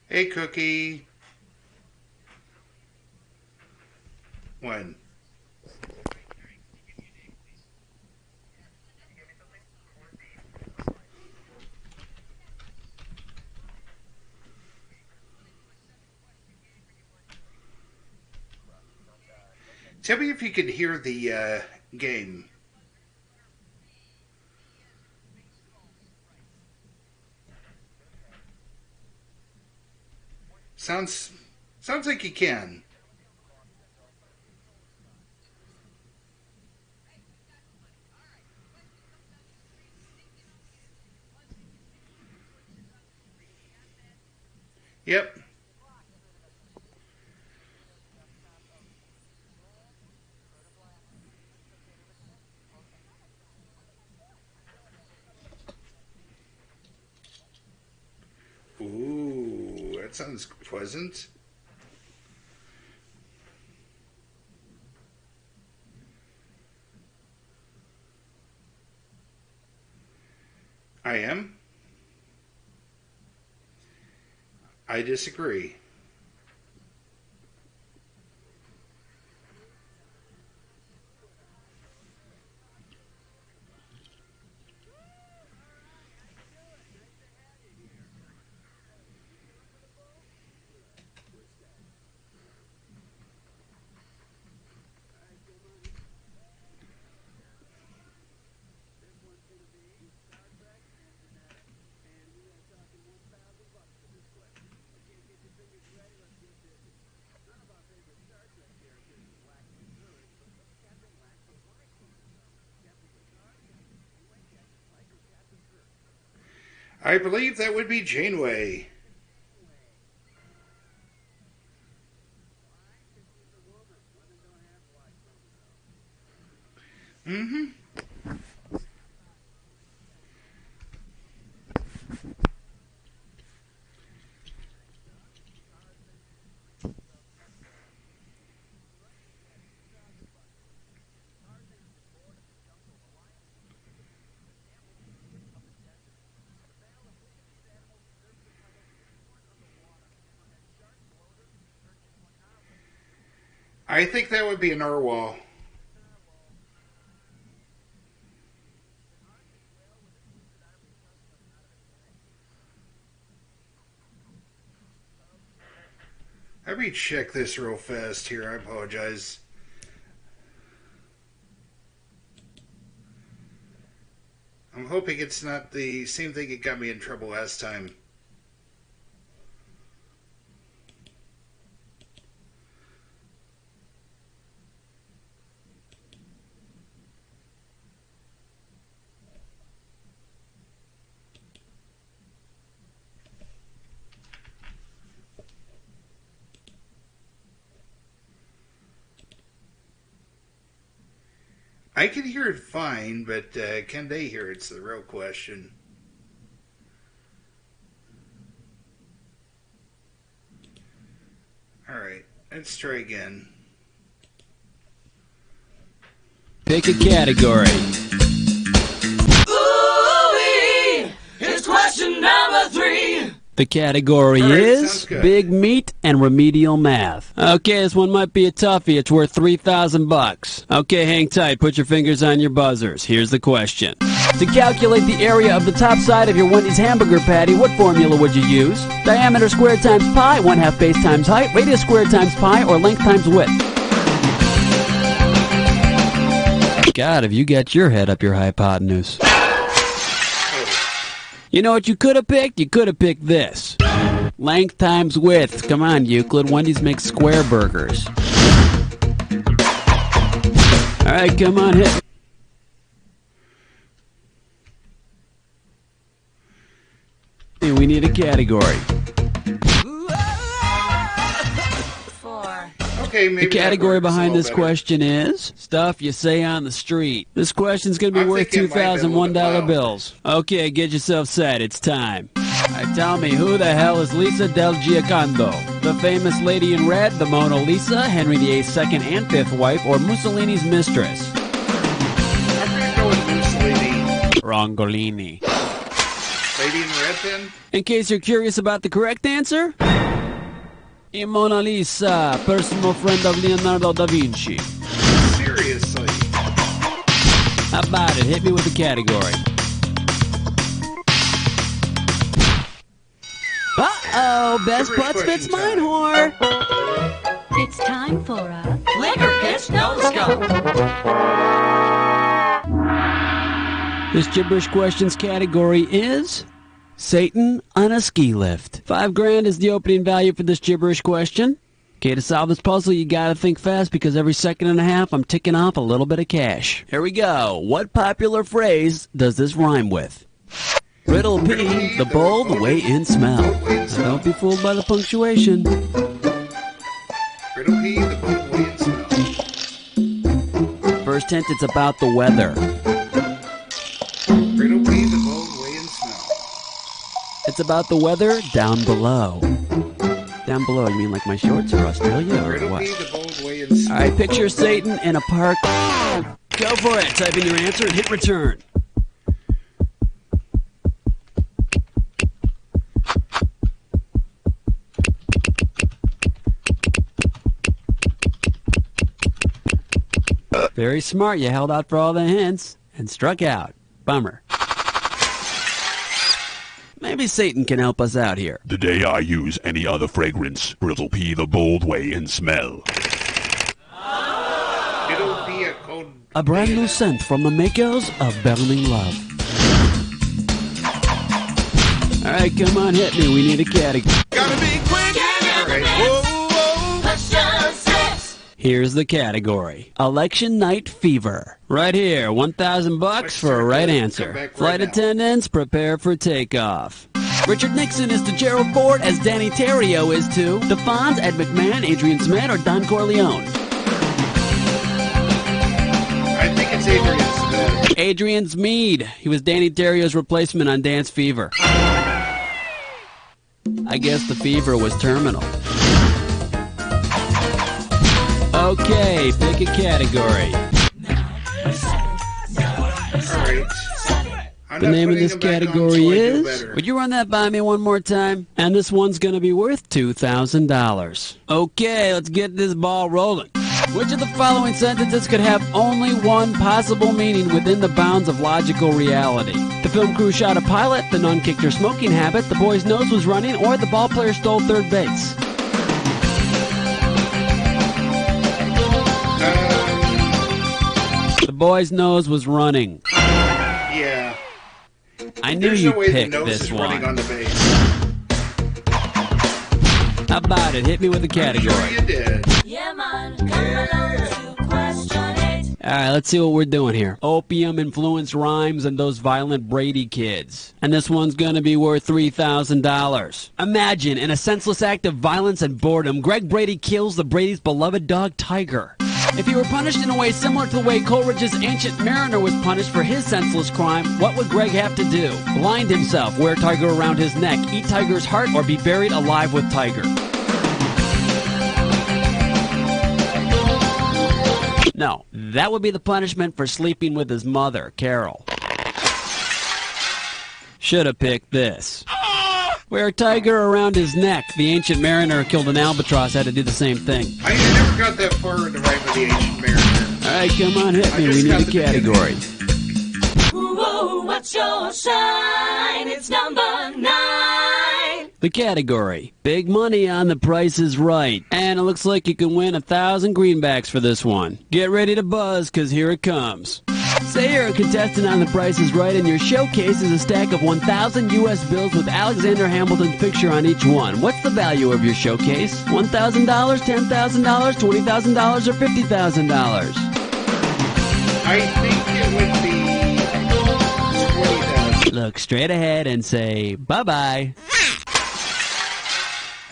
Hey, Cookie. When? Tell me if you can hear the game. Sounds sounds like you can. Yep. Ooh, that sounds pleasant. I am. I disagree. I believe that would be Janeway. Mm-hmm. I think that would be a narwhal. Let me check this real fast here. I apologize. I'm hoping it's not the same thing that got me in trouble last time. I can hear it fine, but can they hear it? It's the real question. All right, let's try again. Pick a category. Ooh-wee! Here's question number 3. The category All right, is sounds good. big meat and remedial math. Okay, this one might be a toughie. It's worth $3,000. Okay, hang tight. Put your fingers on your buzzers. Here's the question. To calculate the area of the top side of your Wendy's hamburger patty, what formula would you use? Diameter squared times pi, 1/2 base times height, radius squared times pi, or length times width? God, have you got your head up your hypotenuse? You know what you could have picked? You could have picked this. Length times width. Come on, Euclid. Wendy's makes square burgers. All right, come on, hit. We need a category. 4. Okay, maybe The category that works a behind little this better. question is stuff you say on the street. This question's going to be I'm worth thinking it might be a little bit $2,001 loud. bills. Okay, get yourself set. It's time. All right, tell me, who the hell is Lisa del Giocondo? The famous lady in red, the Mona Lisa, Henry VIII's second and fifth wife, or Mussolini's mistress? I'm going to go with Mussolini. Rongolini. Lady in red, then? In case you're curious about the correct answer, in Mona Lisa, personal friend of Leonardo da Vinci. Seriously? How about it? Hit me with the category. Uh-oh, best Gibberish butts fits question mine, time. whore. It's time for a Liquor pitch no scope. This gibberish questions category is Satan on a ski lift. $5,000 is the opening value for this gibberish question. Okay, to solve this puzzle, you gotta think fast because every second and a half, I'm ticking off a little bit of cash. Here we go. What popular phrase does this rhyme with? Riddle P, the bold way in smell. Now, don't be fooled by the punctuation. Riddle P, the bold way and smell. First hint, it's about the weather. Riddle P, the bold way and smell. It's about the weather down below. Down below, you mean like my shorts or Australia or Riddle what? P, the bold way and smell. Alright, picture Satan in a park. Go for it. Type in your answer and hit return. Very smart. You held out for all the hints and struck out. Bummer. Maybe Satan can help us out here. The day I use any other fragrance, Riddle P the bold way and smell. It'll be a cold... A brand new scent from the makers of Burning Love. Alright, come on, hit me. We need a category. Gotta be quick! Alright, whoa, whoa! Question 6. Here's the category. Election night fever. Right here, $1,000 for a right answer. Come back right Flight now. attendants, prepare for takeoff. Richard Nixon is to Gerald Ford as Danny Terrio is to DeFonz, Ed McMahon, Adrian Smith, or Don Corleone. I think it's Adrian Smith. Adrian Mead. He was Danny Terrio's replacement on Dance Fever. I guess the fever was terminal. Okay, pick a category. Alright. The name of this category is... Would you run that by me one more time? And this one's going to be worth $2,000. Okay, let's get this ball rolling. Which of the following sentences could have only one possible meaning within the bounds of logical reality? The film crew shot a pilot, the nun kicked her smoking habit, the boy's nose was running, or the ball player stole third base. The boy's nose was running. Yeah. I knew There's you no way the picked nose this is running one. on the base. How about it? Hit me with the category. Sure you did. Yeah, man. Come along to question 8. Alright, let's see what we're doing here. Opium-influenced rhymes and those violent Brady kids. And this one's gonna be worth $3,000. Imagine, in a senseless act of violence and boredom, Greg Brady kills the Brady's beloved dog, Tiger. If he were punished in a way similar to the way Coleridge's Ancient Mariner was punished for his senseless crime, what would Greg have to do? Blind himself, wear Tiger around his neck, eat Tiger's heart, or be buried alive with Tiger? No, that would be the punishment for sleeping with his mother, Carol. Should have picked this. Wear Tiger around his neck. The Ancient Mariner killed an albatross, had to do the same thing. I never got that far in the right with the Ancient Mariner. Alright, come on, hit I me. just We need got a the category. Whoa, what's your sign? It's number 9. The category. Big money on The Price is Right. And it looks like you can win 1,000 greenbacks for this one. Get ready to buzz, cause here it comes. Say you're a contestant on The Price is Right and your showcase is a stack of 1,000 U.S. bills with Alexander Hamilton's picture on each one. What's the value of your showcase? $1,000, $10,000, $20,000, or $50,000? I think it would be 20,000. Look straight ahead and say, bye-bye.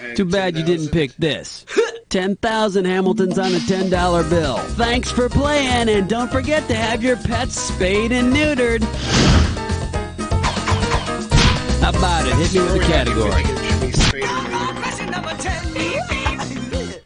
And Too bad you didn't 10,000. pick this. 10,000 Hamiltons on a $10 bill. Thanks for playing, and don't forget to have your pets spayed and neutered. How about it? Hit me with the category. It should be spayed or neutered.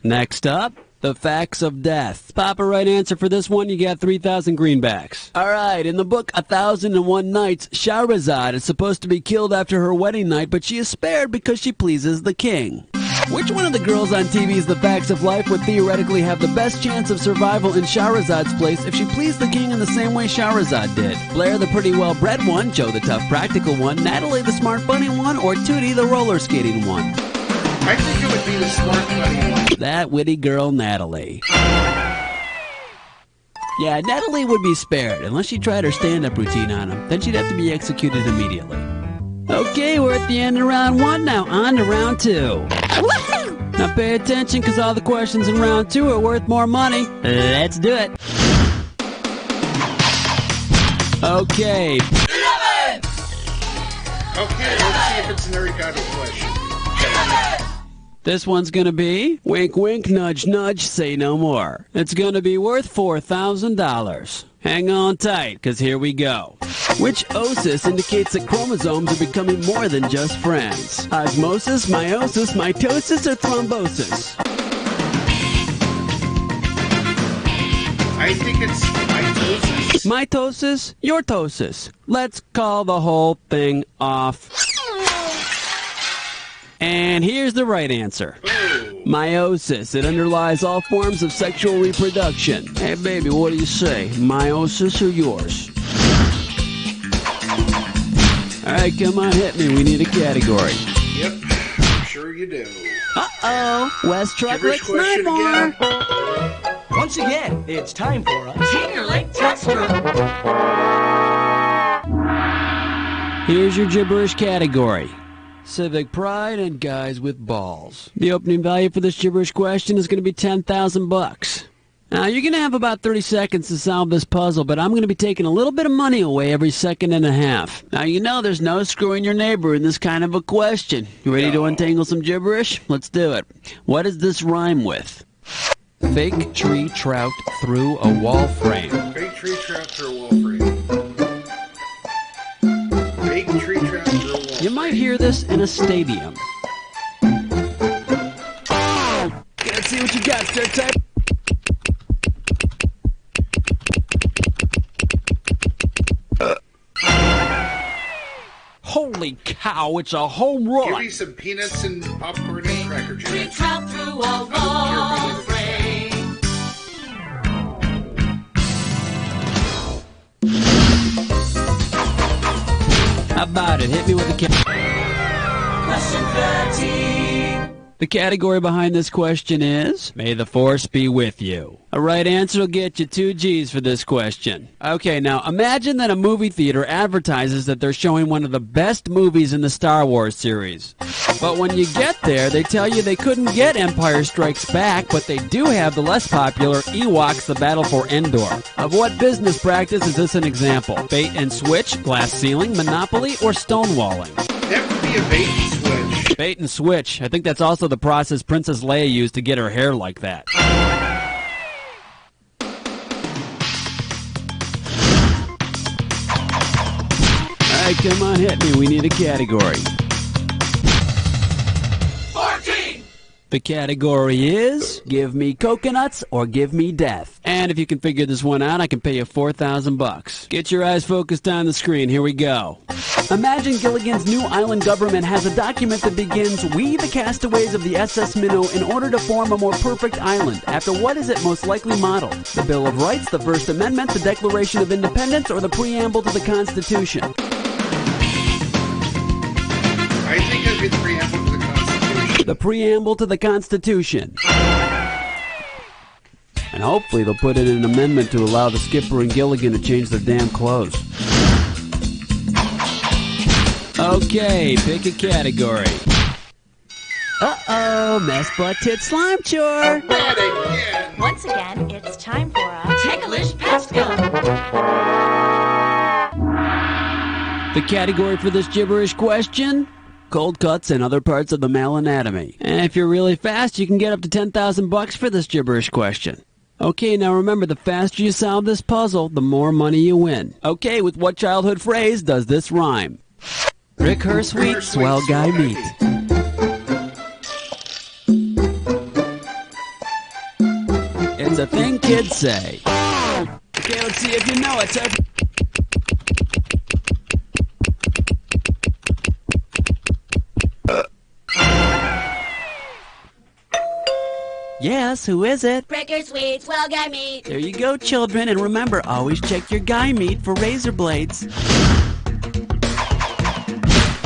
Next up, The facts of death. Pop a right answer for this one, you got 3,000 greenbacks. Alright, in the book 1001 Nights, Shahrazad is supposed to be killed after her wedding night, but she is spared because she pleases the king. Which one of the girls on TV's The Facts of Life would theoretically have the best chance of survival in Shahrazad's place if she pleased the king in the same way Shahrazad did? Blair the pretty well-bred one, Joe the tough practical one, Natalie the smart bunny one, or Tootie the roller skating one? I think it would be the smart buddy one. That witty girl, Natalie. Yeah, Natalie would be spared, unless she tried her stand-up routine on him. Then she'd have to be executed immediately. Okay, we're at the end of round 1, now on to round 2. Now pay attention, because all the questions in round 2 are worth more money. Let's do it. Okay. Okay, let's see if it's an Arigato question. This one's gonna be wink wink nudge nudge say no more. It's gonna be worth $4,000. Hang on tight, cause here we go. Which osis indicates that chromosomes are becoming more than just friends? Osmosis, meiosis, mitosis, or thrombosis? I think it's mitosis. Mitosis, yortosis. Let's call the whole thing off. And here's the right answer. Oh. Meiosis. It underlies all forms of sexual reproduction. Hey, baby, what do you say? Meiosis or yours? All right, come on, hit me. We need a category. Yep, sure you do. Uh-oh. West Gibberish Trucklets, question nine more. again. Once again, it's time for a Tinkerlink Tester. Here's your gibberish category. Civic pride and guys with balls. The opening value for this gibberish question is going to be $10,000. Now, you're going to have about 30 seconds to solve this puzzle, but I'm going to be taking a little bit of money away every second and a half. Now, you know there's no screwing your neighbor in this kind of a question. You ready to untangle some gibberish? Let's do it. What does this rhyme with? Fake tree trout through a wall frame. Fake tree trout through a wall frame. Fake tree trout through a wall frame. You might hear this in a stadium. Let's see what you got, sir type. Holy cow, it's a home Give run. me some peanuts and popcorn and Cracker Tree Jacks. trout through a wall frame. How about it? Hit me with the Question 13. The category behind this question is, May the Force be with you. A right answer will get you 2 G's for this question. Okay, now imagine that a movie theater advertises that they're showing one of the best movies in the Star Wars series. But when you get there, they tell you they couldn't get Empire Strikes Back, but they do have the less popular Ewoks: The Battle for Endor. Of what business practice is this an example? Bait and switch, glass ceiling, monopoly, or stonewalling? That would be a bait and switch. Bait and switch. I think that's also the process Princess Leia used to get her hair like that. Alright, come on, hit me. We need a category. 14. The category is Give Me Coconuts or Give Me Death. And if you can figure this one out, I can pay you $4,000. Get your eyes focused on the screen. Here we go. Imagine Gilligan's new island government has a document that begins, "We, the castaways of the SS Minnow, in order to form a more perfect island." After what is it most likely modeled? The Bill of Rights, the First Amendment, the Declaration of Independence, or the preamble to the Constitution? I think it'd be the preamble to the Constitution. The preamble to the Constitution. And hopefully they'll put in an amendment to allow the skipper and Gilligan to change their damn clothes. Okay, pick a category. Uh-oh, mess butt tit slime chore. Not again. Once again, it's time for a Ticklish pest gun. The category for this gibberish question? Cold cuts and other parts of the male anatomy. And if you're really fast, you can get up to $10,000 for this gibberish question. Okay, now remember, the faster you solve this puzzle, the more money you win. Okay, with what childhood phrase does this rhyme? Rick Hersweet, swell guy meet. thing kids say. Okay, let's see if you know it. Yes, who is it? Breaker Sweets, well guy meat. There you go, children, and remember, always check your guy meat for razor blades.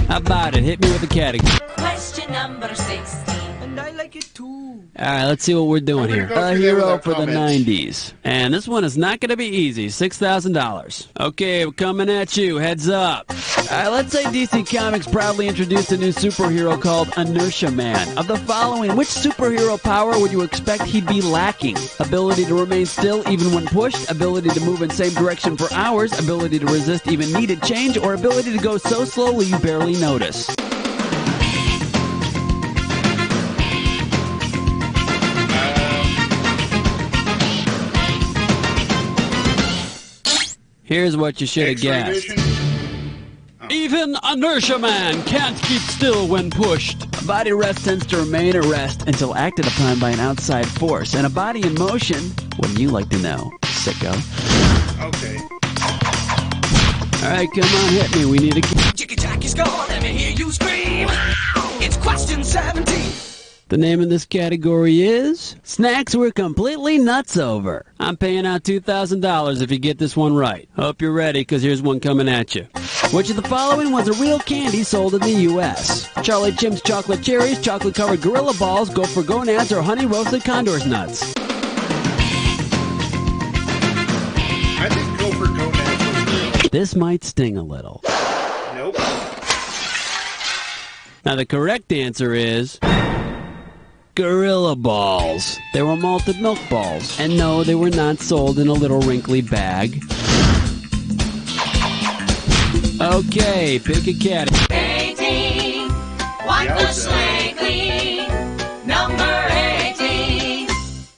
How about it? Hit me with a category. Question number 16. And I like it too. All right, let's see what we're doing here. Go A through hero that with for our the comments. 90s. And this one is not going to be easy. $6,000. Okay, we're coming at you. Heads up. All right, let's say DC Comics proudly introduced a new superhero called Inertia Man. Of the following, which superhero power would you expect he'd be lacking? Ability to remain still even when pushed, ability to move in same direction for hours, ability to resist even needed change, or ability to go so slowly you barely notice? Here's what you should have X-ray guessed. vision. Even Inertia Man can't keep still when pushed. A body rest tends to remain at rest until acted upon by an outside force. And a body in motion, wouldn't you like to know, sicko? Okay. All right, come on, hit me. We need a... Jiggy Jack is gone, let me hear you scream. It's question 17. The name of this category is... Snacks we're completely nuts over. I'm paying out $2,000 if you get this one right. Hope you're ready, because here's one coming at you. Which of the following was a real candy sold in the U.S.? Charlie Chim's chocolate cherries, chocolate-covered Gorilla Balls, Gopher Gonads, or honey-roasted Condor's nuts? I think Gopher Gonads was real. This might sting a little. Nope. Now, the correct answer is... Gorilla Balls. They were malted milk balls. And no, they were not sold in a little wrinkly bag. Okay, pick a category. 18. Wipe the Yowza. slate clean. Number 18.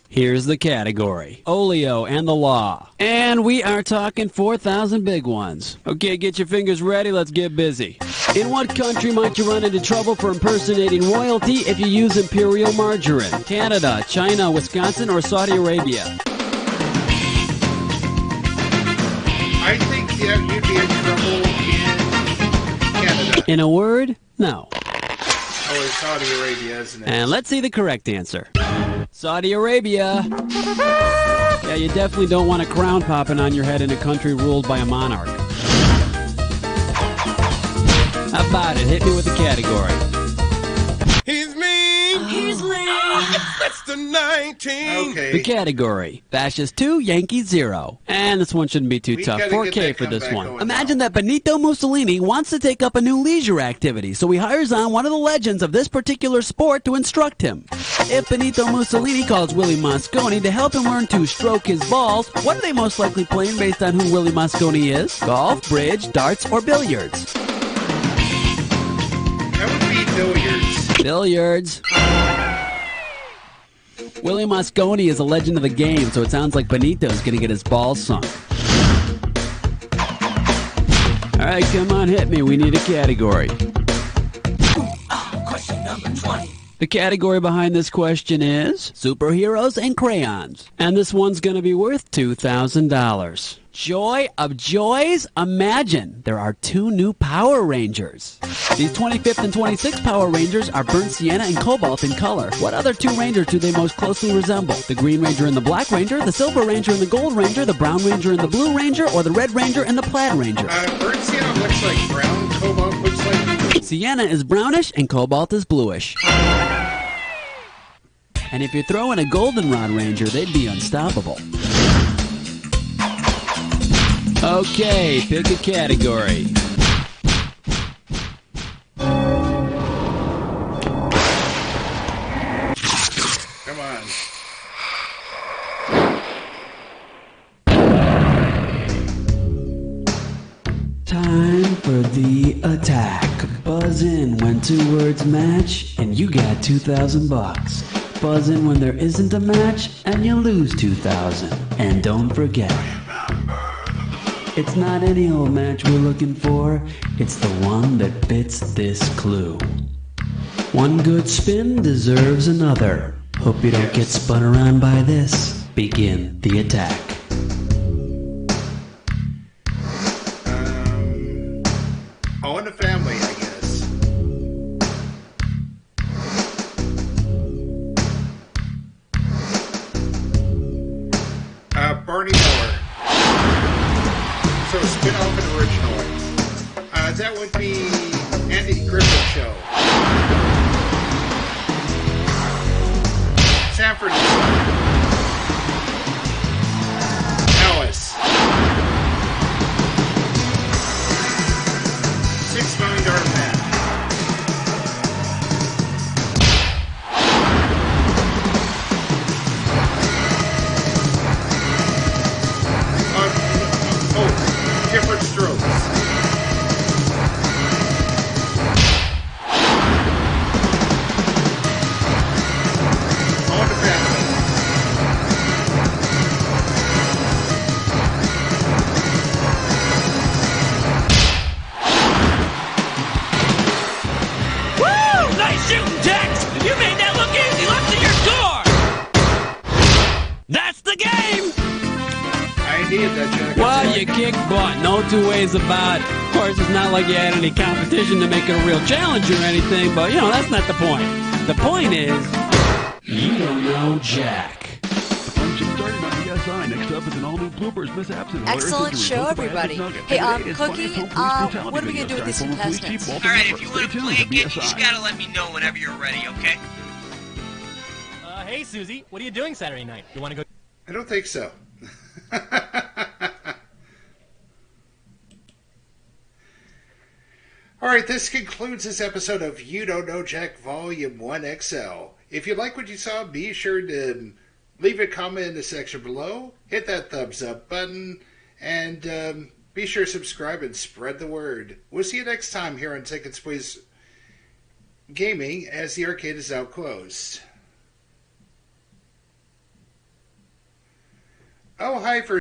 Here's the category. Oleo and the Law. And we are talking 4,000 big ones. Okay, get your fingers ready. Let's get busy. In what country might you run into trouble for impersonating royalty if you use imperial margarine? Canada, China, Wisconsin, or Saudi Arabia? I think that you'd be in trouble in Canada. In a word, no. Oh, it's Saudi Arabia, isn't it? And let's see the correct answer. Saudi Arabia. Yeah, you definitely don't want a crown popping on your head in a country ruled by a monarch. How about it? Hit me with the category. He's mean. He's lame. That's the 19. Okay. The category. Fascist 2, Yankees 0. And this one shouldn't be too We tough. gotta get 4K that for this comeback one. going Imagine now. that Benito Mussolini wants to take up a new leisure activity, so he hires on one of the legends of this particular sport to instruct him. If Benito Mussolini calls Willie Mosconi to help him learn to stroke his balls, what are they most likely playing based on who Willie Mosconi is? Golf, bridge, darts, or billiards? That would be billiards. Billiards. Willie Mosconi is a legend of the game, so it sounds like Benito's gonna get his balls sunk. All right, come on, hit me. We need a category. Question number 20. The category behind this question is superheroes and crayons. And this one's going to be worth $2,000. Joy of joys? Imagine there are 2 new Power Rangers. These 25th and 26th Power Rangers are burnt sienna and cobalt in color. What other 2 Rangers do they most closely resemble? The Green Ranger and the Black Ranger, the Silver Ranger and the Gold Ranger, the Brown Ranger and the Blue Ranger, or the Red Ranger and the Plaid Ranger? Burnt sienna looks like brown. Cobalt looks like blue. Sienna is brownish and cobalt is bluish. And if you throw in a Goldenrod Ranger, they'd be unstoppable. Okay, pick a category. Come on. Time for the attack. Buzz in when 2 words match, and you got $2,000. Buzz in when there isn't a match, and you lose $2,000. And don't forget, it's not any old match we're looking for. It's the one that fits this clue. One good spin deserves another. Hope you don't get spun around by this. Begin the attack. All in the Family, I guess. Barney Miller. So spin-off and original. That would be Andy Griffith Show. Sanford and Son. Alice. $6 Million Man. Different Strokes. On the Family. Woo! Nice shooting, Tex! You made that look easy. Let's see your score! That's the game! I needed that, Jack. Well, you kicked butt. No two ways about it. Of course, it's not like you had any competition to make it a real challenge or anything, but, that's not the point. The point is, you don't know Jack. The fun just started on BSI. Next up is an all-new bloopers, mishaps, and Excellent show, everybody. Hey, Cookie, what are we going to do with these contestants? All right, if you want to play again, you just gotta let me know whenever you're ready, okay? Hey, Susie, what are you doing Saturday night? You want to go? I don't think so. All right, this concludes this episode of You Don't Know Jack Volume 1 XL. If you like what you saw, be sure to leave a comment in the section below, hit that thumbs up button, and be sure to subscribe and spread the word. We'll see you next time here on Tickets Please Gaming as the arcade is now closed. Oh, hi for